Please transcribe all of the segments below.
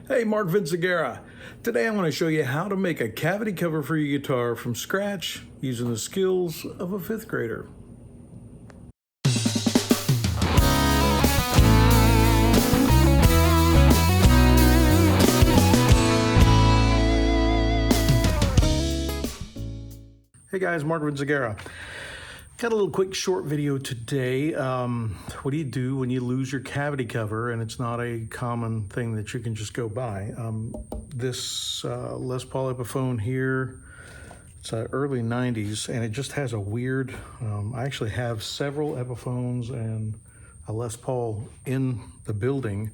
Hey, Mark Vinciguerra. Today I'm going to show you how to make a cavity cover for your guitar from scratch using the skills of a fifth grader. Hey guys, Mark Vinciguerra. Got a little quick short video today. What do you do when you lose your cavity cover and it's not a common thing that you can just go buy? This Les Paul Epiphone here, it's early 90s and it just has a weird, I actually have several Epiphones and a Les Paul in the building.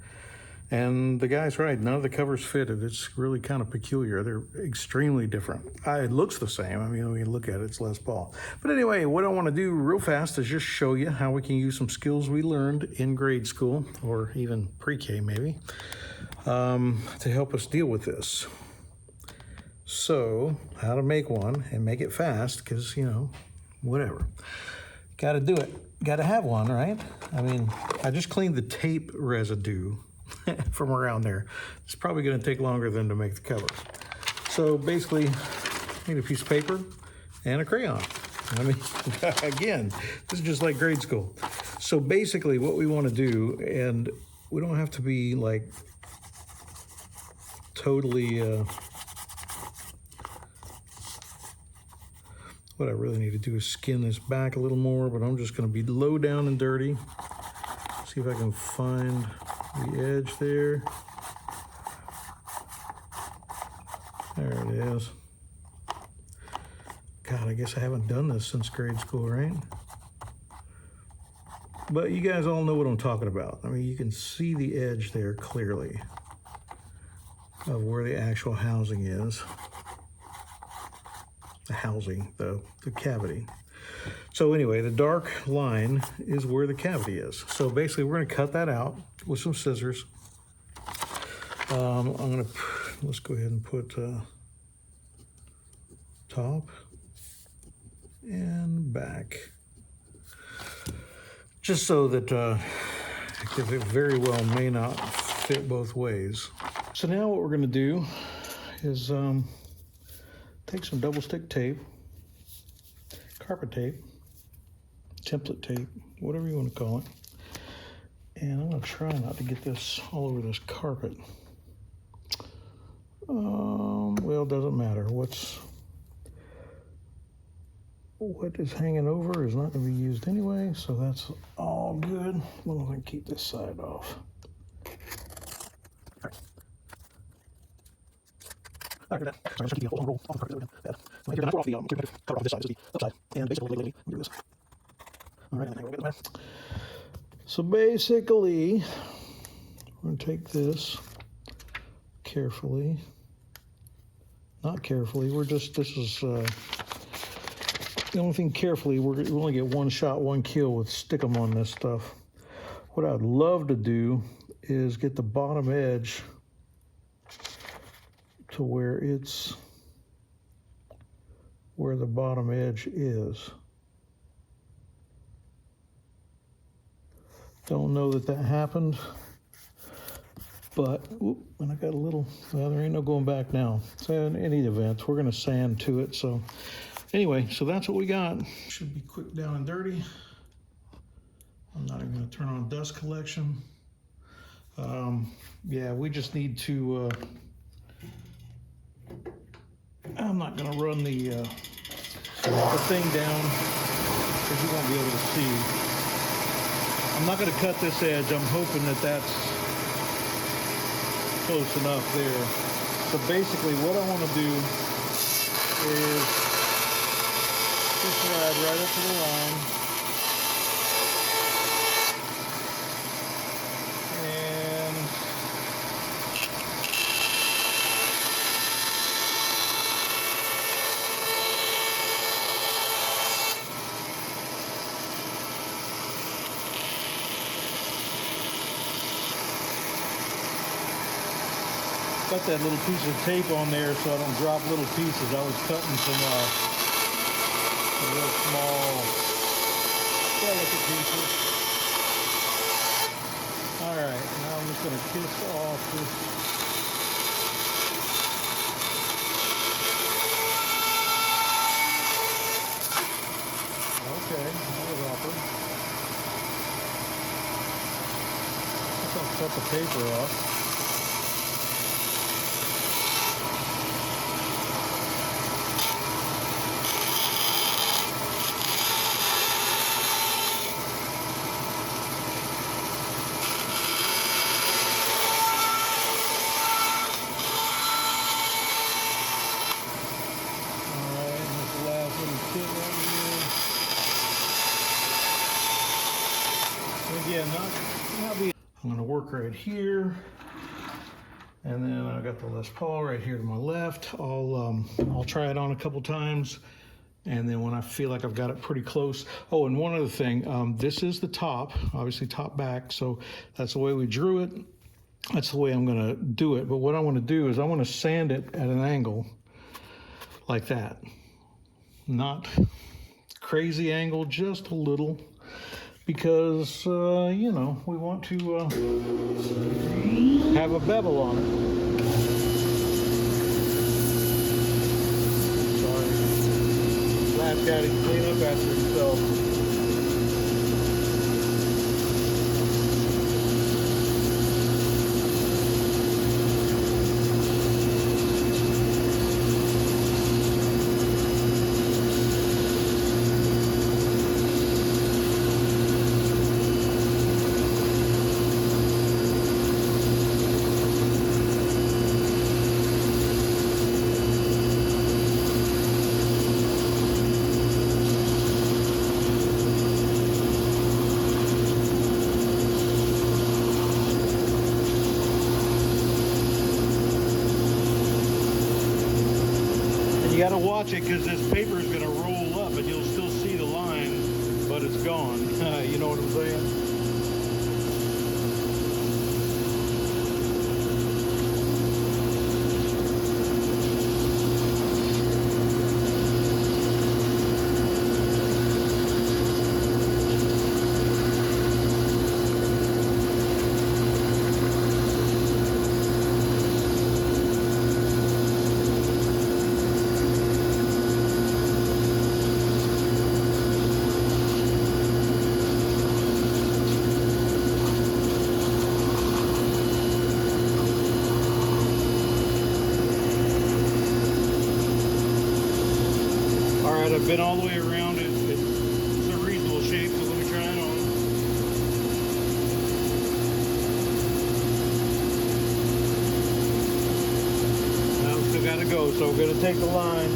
And the guy's right, none of the covers fitted. It's really kind of peculiar. They're extremely different. It looks the same. I mean, when you look at it, it's Les Paul. But anyway, what I want to do real fast is just show you how we can use some skills we learned in grade school, or even pre-K maybe, to help us deal with this. So, how to make one and make it fast, because, you know, whatever. Got to do it. Got to have one, right? I mean, I just cleaned the tape residue from around there. It's probably going to take longer than to make the cover. So basically, need a piece of paper and a crayon. I mean, again, this is just like grade school. So basically what we want to do, and we don't have to be like totally, what I really need to do is skin this back a little more, but I'm just going to be low down and dirty. See if I can find the edge there. There it is. God, I guess I haven't done this since grade school, right? But you guys all know what I'm talking about. I mean, you can see the edge there clearly of where the actual housing is. The housing, the cavity. So anyway, the dark line is where the cavity is. So basically we're going to cut that out with some scissors. Let's go ahead and put top and back. Just so that, because it very well may not fit both ways. So now what we're going to do is take some double stick tape, carpet tape, template tape, whatever you want to call it. And I'm going to try not to get this all over this carpet. Well, it doesn't matter. What is hanging over is not going to be used anyway, so that's all good. Well, I'm going to keep this side off. All right, sorry, I'm keep the whole roll off the carpet. Right here, off the cover off this side. This is the upside, and basically, do this. All right, we'll get there. So basically, we're going to take this carefully. Not carefully. This is the only thing carefully. We only get one shot, one kill with stick 'em on this stuff. What I'd love to do is get the bottom edge to where it's where the bottom edge is. Don't know that happened, but and I got a little, well, there ain't no going back now. So in any event, we're gonna sand to it. So anyway, so that's what we got. Should be quick down and dirty. I'm not even gonna turn on dust collection. Yeah, we just need to, I'm not gonna run the thing down because you won't be able to see. I'm not going to cut this edge. I'm hoping that that's close enough there. So basically what I want to do is just ride right up to the line. And got that little piece of tape on there so I don't drop little pieces. I was cutting some real small, delicate pieces. All right, now I'm just going to kiss off this cut the paper off. Again, I'm going to work right here, and then I got the Les Paul right here to my left. I'll try it on a couple times, and then when I feel like I've got it pretty close. Oh, and one other thing, this is the top, obviously top back, so that's the way we drew it. That's the way I'm going to do it. But what I want to do is I want to sand it at an angle like that. Not crazy angle, just a little. Because, you know, we want to have a bevel on it. Sorry. Last guy to clean up after himself. You got to watch it because this paper is going to roll up and you'll still see the line, but it's gone. You know what I'm saying? I've been all the way around it. It's a reasonable shape, so let me try it on. Now, still got to go, so we're going to take the line.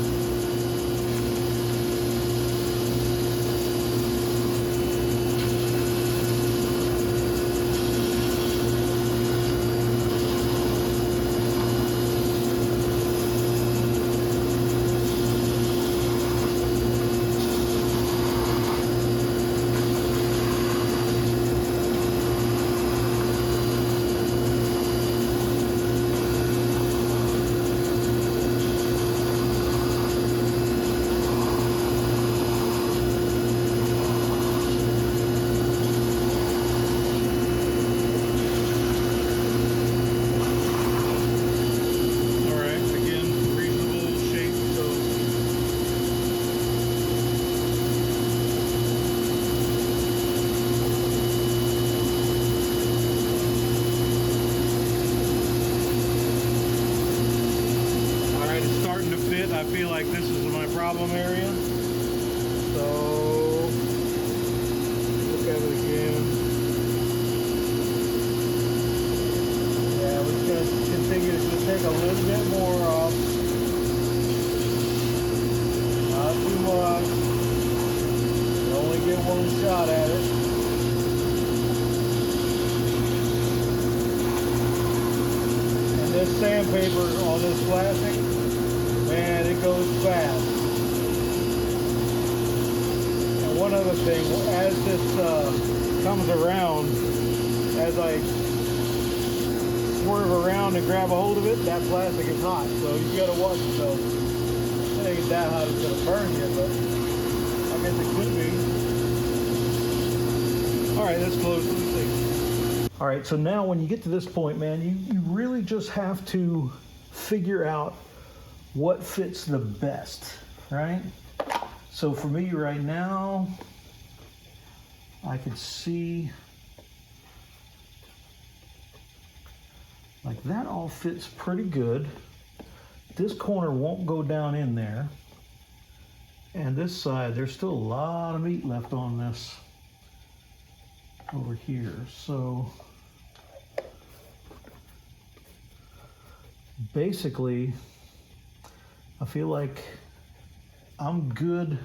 I feel like this is my problem area. So look at it again. Yeah, we're just going to continue to take a little bit more off. Not too much. You only get one shot at it. And this sandpaper on this plastic, man, it goes fast. And one other thing, as this comes around, as I swerve around and grab a hold of it, that plastic is hot, so you gotta watch yourself. It ain't that hot it's gonna burn you, but I guess it could be. All right, let's close. Let me see. All right, so now when you get to this point, man, you really just have to figure out what fits the best, right? So for me right now, I could see Like that all fits pretty good. This corner won't go down in there. And this side, there's still a lot of meat left on this over here. So basically, I feel like I'm good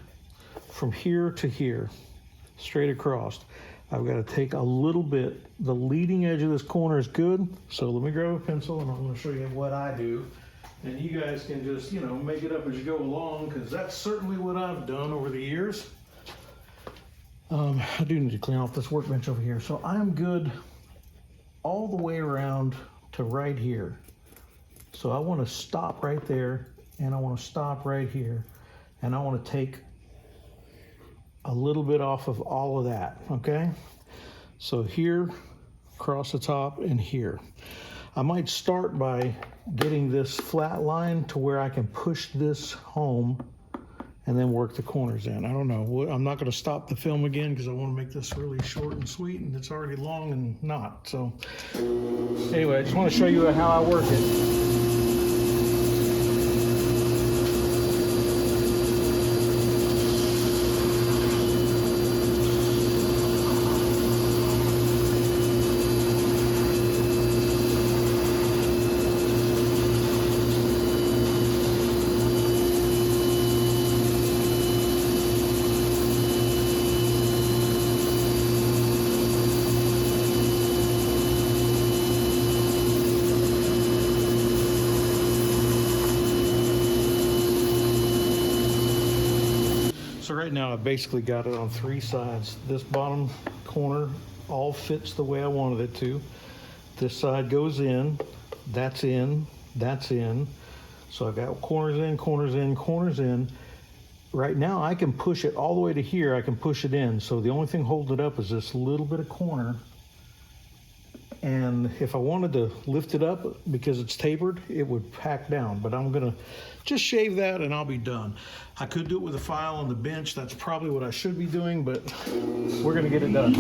from here to here, straight across. I've got to take a little bit. The leading edge of this corner is good. So let me grab a pencil and I'm going to show you what I do. And you guys can just, you know, make it up as you go along, because that's certainly what I've done over the years. I do need to clean off this workbench over here. So I'm good all the way around to right here. So I want to stop right there, and I want to stop right here. And I want to take a little bit off of all of that, okay? So here, across the top, and here. I might start by getting this flat line to where I can push this home and then work the corners in. I don't know. I'm not going to stop the film again because I want to make this really short and sweet, and it's already long and not. So anyway, I just want to show you how I work it. So right now I've basically got it on three sides. This bottom corner all fits the way I wanted it to. This side goes in, that's in, that's in. So I've got corners in, corners in, corners in. Right now I can push it all the way to here, I can push it in. So the only thing holding it up is this little bit of corner. And if I wanted to lift it up because it's tapered, it would pack down. But I'm gonna just shave that and I'll be done. I could do it with a file on the bench. That's probably what I should be doing, but we're gonna get it done.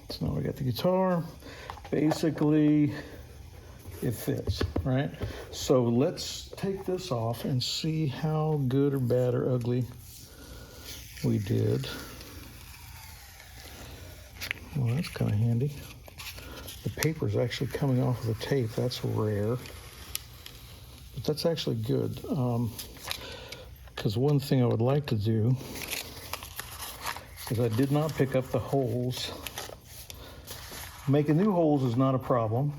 So now we got the guitar. Basically, it fits, right? So let's take this off and see how good or bad or ugly we did. Well, that's kind of handy. The paper's actually coming off of the tape. That's rare, but that's actually good. Because one thing I would like to do is I did not pick up the holes. Making new holes is not a problem.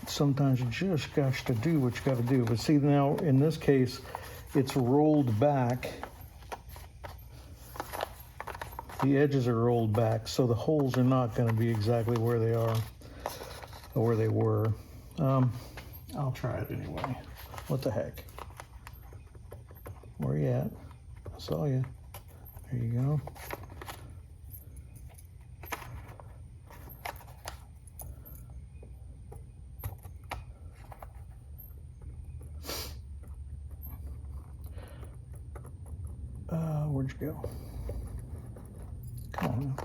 Sometimes you just got to do what you got to do. But see, now in this case, it's rolled back. The edges are rolled back, so the holes are not going to be exactly where they are or where they were. I'll try it anyway. What the heck? Where you at? I saw you. There you go. Where'd you go? Come on now.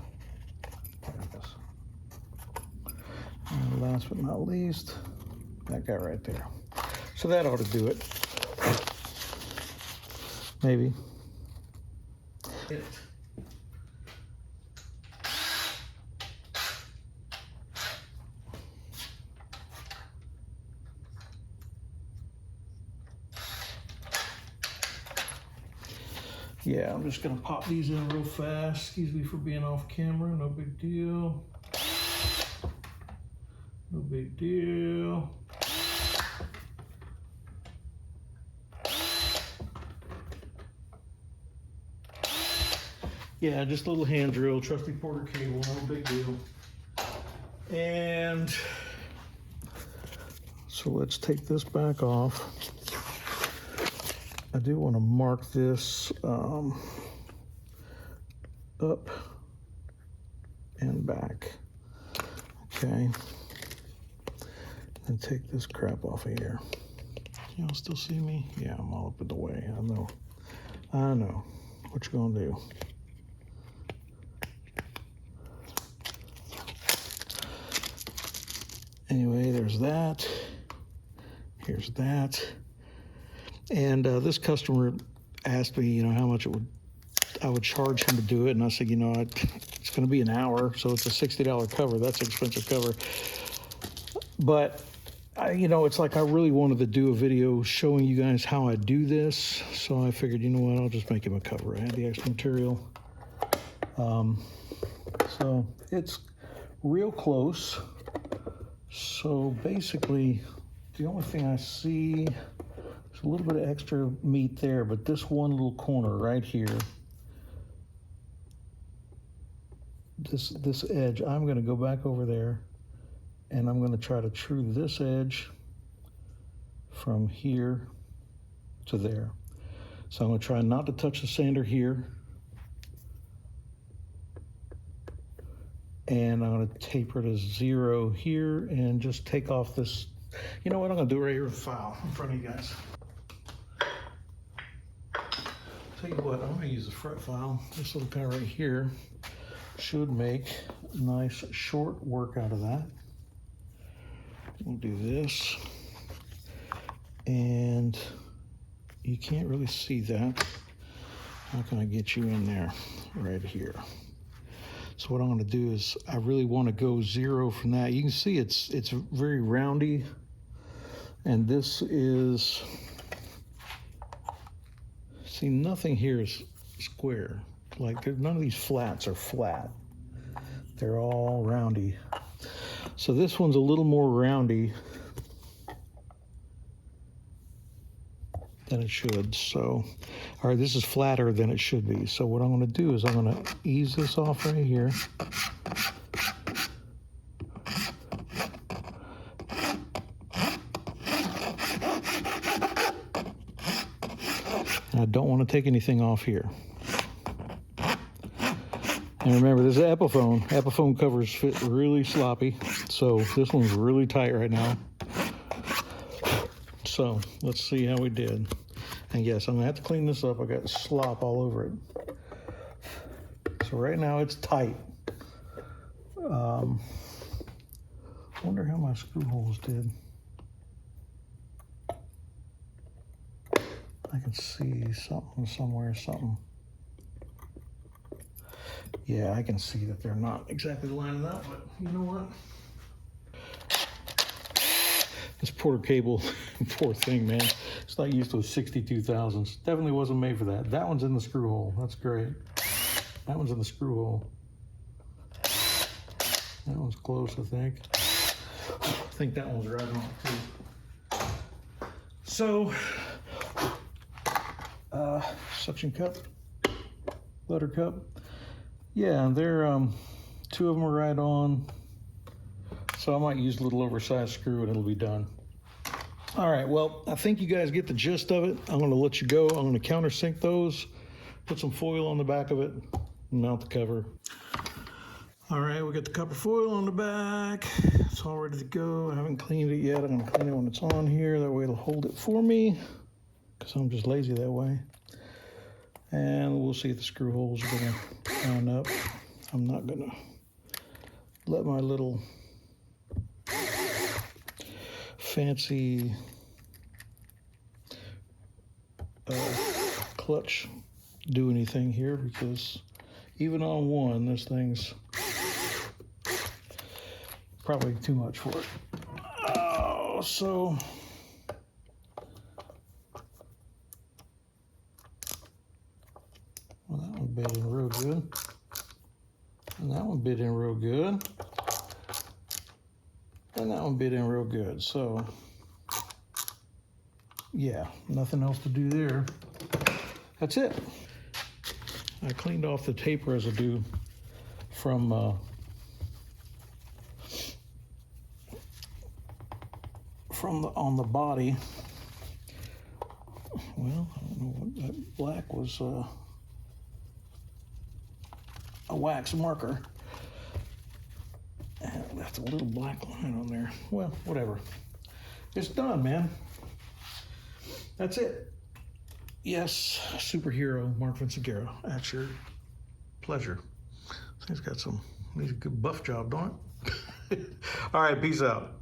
There it is. And last but not least, that guy right there. So that ought to do it. Maybe. Yeah, I'm just gonna pop these in real fast. Excuse me for being off camera, no big deal. No big deal. Yeah, just a little hand drill, trusty Porter cable, no big deal. And so let's take this back off. I do want to mark this up and back. Okay. And take this crap off of here. Y'all still see me? Yeah, I'm all up in the way. I know. I know. What you gonna do? Anyway, there's that. Here's that. And this customer asked me, you know, how much I would charge him to do it, and I said, you know, it's going to be an hour, so it's a $60 cover. That's an expensive cover. But you know, it's like I really wanted to do a video showing you guys how I do this, so I figured, you know what, I'll just make him a cover. I had the extra material. So it's real close. So basically, the only thing I see is a little bit of extra meat there, but this one little corner right here, this edge, I'm going to go back over there and I'm going to try to true this edge from here to there. So I'm going to try not to touch the sander here, and I'm going to taper to 0 here and just take off this. You know what, I'm going to do it right here with file in front of you guys. Tell you what, I'm going to use the fret file. This little guy right here should make a nice short work out of that. We'll do this, and you can't really see that. How can I get you in there? Right here. So what I'm going to do is I really want to go 0 from that. You can see it's very roundy, and this is, see, nothing here is square. Like none of these flats are flat. They're all roundy. So this one's a little more roundy than it should. So, all right, this is flatter than it should be. So what I'm going to do is I'm going to ease this off right here. And I don't want to take anything off here. And remember, this is an Epiphone. Epiphone covers fit really sloppy, so this one's really tight right now. So let's see how we did. And yes, I'm gonna have to clean this up. I got slop all over it. So right now it's tight. Wonder how my screw holes did. I can see something somewhere, something. Yeah, I can see that they're not exactly lining up, but you know what? This Porter cable, poor thing, man. It's not used to a 62,000s. Definitely wasn't made for that. That one's in the screw hole. That's great. That one's in the screw hole. That one's close, I think. I think that one's right on too. So, suction cup, butter cup. Yeah, they're 2 of them are right on. So I might use a little oversized screw and it'll be done. All right, well, I think you guys get the gist of it. I'm gonna let you go. I'm gonna countersink those, put some foil on the back of it, and mount the cover. All right, we got the copper foil on the back. It's all ready to go. I haven't cleaned it yet. I'm gonna clean it when it's on here. That way it'll hold it for me, because I'm just lazy that way. And we'll see if the screw holes are gonna line up. I'm not gonna let my little fancy clutch do anything here, because even on one, this thing's probably too much for it. Oh, so well, that one bit in real good, and that one bit in real good, and that one bit in real good. So yeah, nothing else to do there. That's it. I cleaned off the tape residue from on the body. Well, I don't know what that black was. A wax marker. And it left a little black line on there. Well, whatever. It's done, man. That's it. Yes, superhero Mark Vinciguerra, at your pleasure. He's got he's a good buff job, don't it? All right, peace out.